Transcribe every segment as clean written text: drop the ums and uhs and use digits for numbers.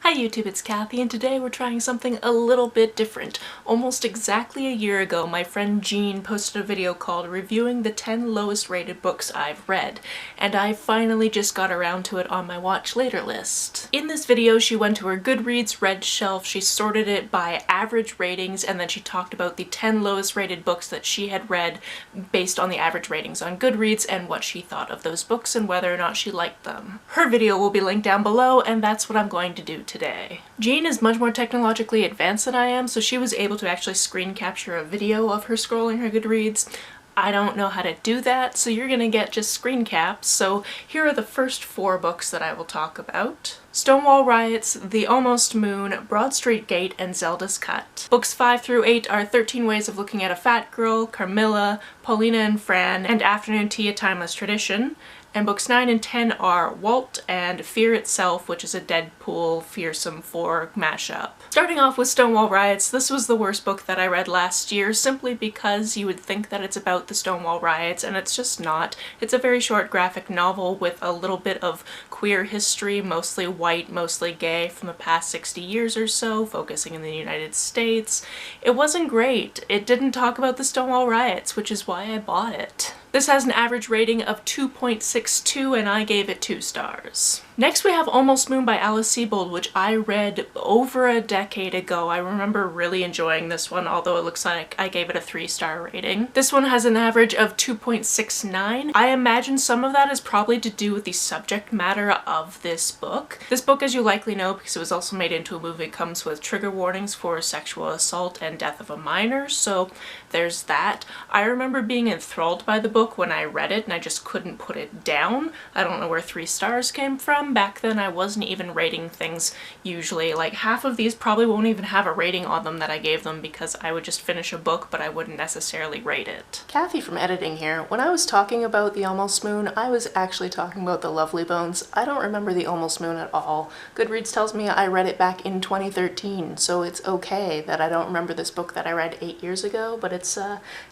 Hi YouTube, it's Kathy, and today we're trying something a little bit different. Almost exactly a year ago, my friend Jean posted a video called Reviewing the 10 Lowest Rated Books I've Read, and I finally just got around to it on my watch later list. In this video, she went to her Goodreads Red shelf, she sorted it by average ratings, and then she talked about the 10 lowest rated books that she had read based on the average ratings on Goodreads and what she thought of those books and whether or not she liked them. Her video will be linked down below, and that's what I'm going to do today. Jean is much more technologically advanced than I am, so she was able to actually screen capture a video of her scrolling her Goodreads. I don't know how to do that, so you're gonna get just screen caps. So here are the first 4 books that I will talk about. Stonewall Riots, The Almost Moon, Broad Street Gate, and Zeldas Cut. Books 5 through 8 are 13 Ways of Looking at a Fat Girl, Carmilla, Paula and Fran, and Afternoon Tea, A Timeless Tradition. And books 9 and 10 are Walt and Fear Itself, which is a Deadpool Fearsome 4 mashup. Starting off with Stonewall Riots, this was the worst book that I read last year, simply because you would think that it's about the Stonewall Riots, and it's just not. It's a very short graphic novel with a little bit of queer history, mostly white, mostly gay, from the past 60 years or so, focusing in the United States. It wasn't great. It didn't talk about the Stonewall Riots, which is why I bought it. This has an average rating of 2.62 and I gave it 2 stars. Next we have Almost Moon by Alice Sebold, which I read over a decade ago. I remember really enjoying this one, although it looks like I gave it a 3-star rating. This one has an average of 2.69. I imagine some of that is probably to do with the subject matter of this book. This book, as you likely know, because it was also made into a movie, comes with trigger warnings for sexual assault and death of a minor, so there's that. I remember being enthralled by the book when I read it and I just couldn't put it down. I don't know where 3 stars came from. Back then I wasn't even rating things usually. Like half of these probably won't even have a rating on them that I gave them because I would just finish a book but I wouldn't necessarily rate it. Kathy from editing here. When I was talking about The Almost Moon, I was actually talking about The Lovely Bones. I don't remember The Almost Moon at all. Goodreads tells me I read it back in 2013, so it's okay that I don't remember this book that I read 8 years ago, but it's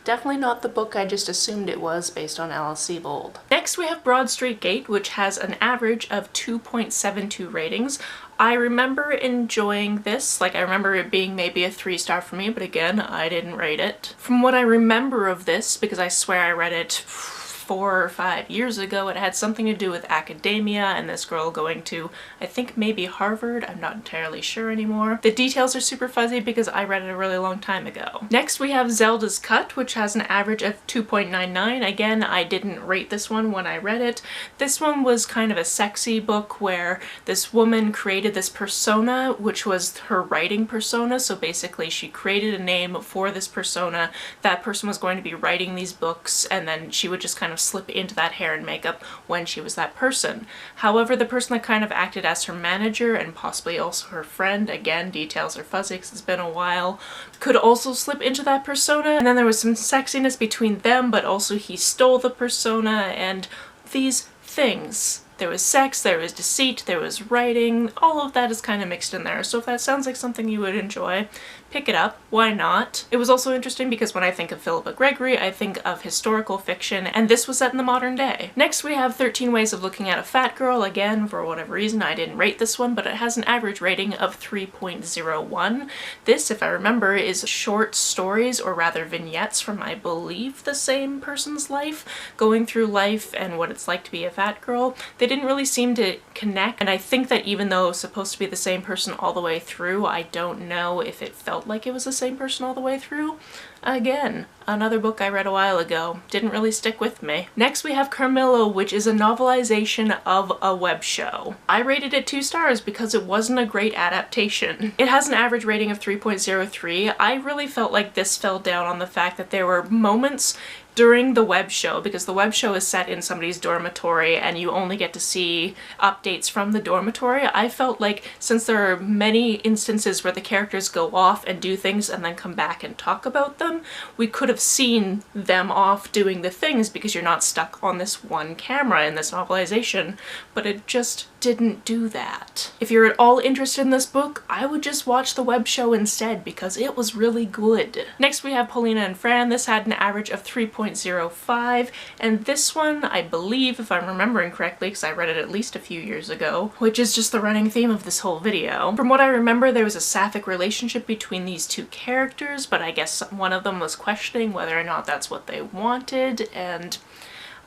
definitely not the book I just assumed it was based on Alice Sebold. Next we have Broad Street Gate, which has an average of 2.72 ratings. I remember enjoying this, like I remember it being maybe a 3-star for me, but again, I didn't rate it. From what I remember of this, because I swear I read it 4 or 5 years ago, it had something to do with academia and this girl going to, I think maybe Harvard, I'm not entirely sure anymore. The details are super fuzzy because I read it a really long time ago. Next we have Zeldas Cut, which has an average of 2.99. Again, I didn't rate this one when I read it. This one was kind of a sexy book where this woman created this persona, which was her writing persona, so basically she created a name for this persona. That person was going to be writing these books, and then she would just kind of slip into that hair and makeup when she was that person. However, the person that kind of acted as her manager and possibly also her friend, again, details are fuzzy because it's been a while, could also slip into that persona, and then there was some sexiness between them, but also he stole the persona and these things. There was sex, there was deceit, there was writing, all of that is kind of mixed in there. So if that sounds like something you would enjoy, pick it up. Why not? It was also interesting because when I think of Philippa Gregory, I think of historical fiction, and this was set in the modern day. Next we have 13 Ways of Looking at a Fat Girl. Again, for whatever reason, I didn't rate this one, but it has an average rating of 3.01. This, if I remember, is short stories, or rather vignettes from, I believe, the same person's life, going through life and what it's like to be a fat girl. They didn't really seem to connect, and I think that even though it was supposed to be the same person all the way through, I don't know if it felt like it was the same person all the way through. Again, another book I read a while ago. Didn't really stick with me. Next we have Carmilla, which is a novelization of a web show. I rated it 2 stars because it wasn't a great adaptation. It has an average rating of 3.03. I really felt like this fell down on the fact that there were moments during the web show, because the web show is set in somebody's dormitory and you only get to see updates from the dormitory. I felt like since there are many instances where the characters go off and do things and then come back and talk about them, we could have seen them off doing the things because you're not stuck on this one camera in this novelization, but it just didn't do that. If you're at all interested in this book, I would just watch the web show instead because it was really good. Next we have Paula and Fran. This had an average of 3.0 3.05, and this one, I believe, if I'm remembering correctly, because I read it at least a few years ago, which is just the running theme of this whole video. From what I remember, there was a sapphic relationship between these two characters, but I guess one of them was questioning whether or not that's what they wanted, and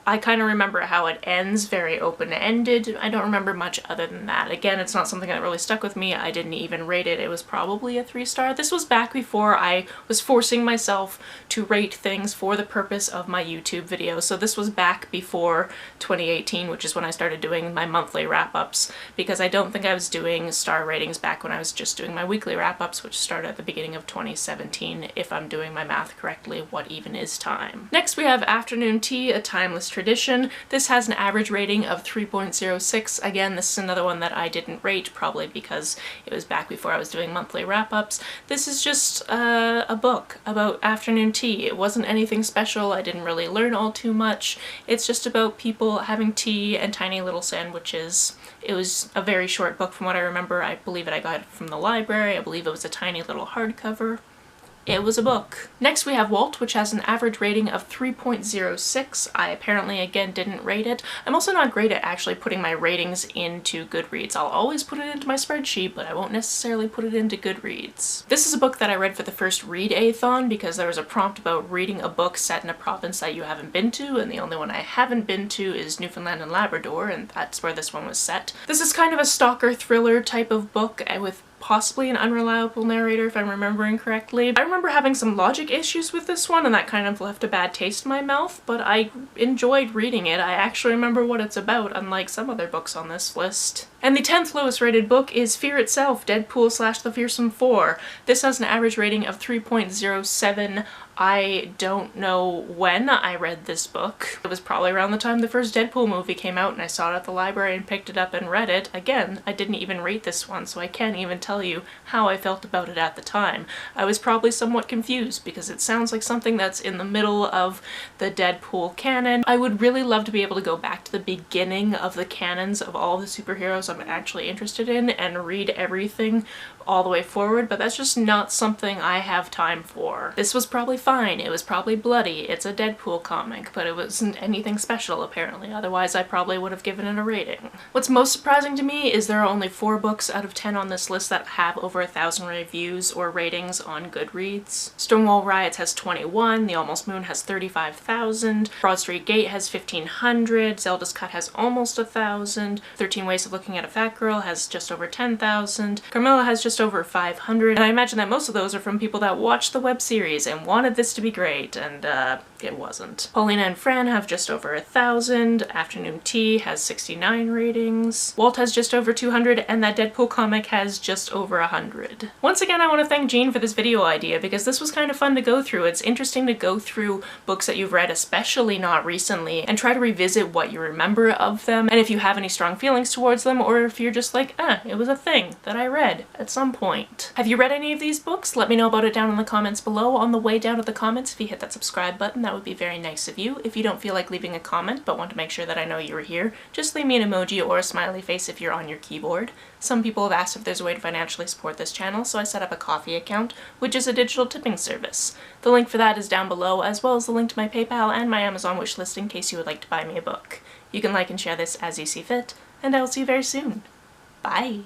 I kind of remember how it ends, very open-ended. I don't remember much other than that. Again, it's not something that really stuck with me. I didn't even rate it. It was probably a 3-star. This was back before I was forcing myself to rate things for the purpose of my YouTube videos. So this was back before 2018, which is when I started doing my monthly wrap-ups, because I don't think I was doing star ratings back when I was just doing my weekly wrap-ups, which started at the beginning of 2017, if I'm doing my math correctly. What even is time? Next we have Afternoon Tea, a timeless tradition. This has an average rating of 3.06. Again, this is another one that I didn't rate, probably because it was back before I was doing monthly wrap-ups. This is just a book about afternoon tea. It wasn't anything special. I didn't really learn all too much. It's just about people having tea and tiny little sandwiches. It was a very short book from what I remember. I believe I got it from the library. I believe it was a tiny little hardcover. It was a book. Next we have Walt, which has an average rating of 3.06. I apparently, again, didn't rate it. I'm also not great at actually putting my ratings into Goodreads. I'll always put it into my spreadsheet, but I won't necessarily put it into Goodreads. This is a book that I read for the first read-a-thon because there was a prompt about reading a book set in a province that you haven't been to, and the only one I haven't been to is Newfoundland and Labrador, and that's where this one was set. This is kind of a stalker thriller type of book with possibly an unreliable narrator, if I'm remembering correctly. I remember having some logic issues with this one, and that kind of left a bad taste in my mouth, but I enjoyed reading it. I actually remember what it's about, unlike some other books on this list. And the 10th lowest rated book is Fear Itself, Deadpool / The Fearsome Four. This has an average rating of 3.07. I don't know when I read this book. It was probably around the time the first Deadpool movie came out and I saw it at the library and picked it up and read it. Again, I didn't even rate this one, so I can't even tell you how I felt about it at the time. I was probably somewhat confused because it sounds like something that's in the middle of the Deadpool canon. I would really love to be able to go back to the beginning of the canons of all the superheroes I'm actually interested in and read everything all the way forward, but that's just not something I have time for. This was probably fine. It was probably bloody. It's a Deadpool comic, but it wasn't anything special apparently. Otherwise I probably would have given it a rating. What's most surprising to me is there are only 4 books out of 10 on this list that have over 1,000 reviews or ratings on Goodreads. Stonewall Riots has 21, The Almost Moon has 35,000, Broad Street Gate has 1,500, Zeldas Cut has almost 1,000, 13 Ways of Looking at a Fat Girl has just over 10,000, Carmen has just over 500, and I imagine that most of those are from people that watched the web series and wanted this to be great, and it wasn't. Paula and Fran have just over 1,000, Afternoon Tea has 69 ratings, Walt has just over 200, and that Deadpool comic has just over 100. Once again, I want to thank Jean for this video idea because this was kind of fun to go through. It's interesting to go through books that you've read, especially not recently, and try to revisit what you remember of them, and if you have any strong feelings towards them, or if you're just like, it was a thing that I read at some point. Have you read any of these books? Let me know about it down in the comments below. On the way down to the comments, if you hit that subscribe button, that would be very nice of you. If you don't feel like leaving a comment but want to make sure that I know you were here, just leave me an emoji or a smiley face if you're on your keyboard. Some people have asked if there's a way to financially support this channel, so I set up a Ko-fi account, which is a digital tipping service. The link for that is down below, as well as the link to my PayPal and my Amazon wishlist in case you would like to buy me a book. You can like and share this as you see fit, and I will see you very soon. Bye!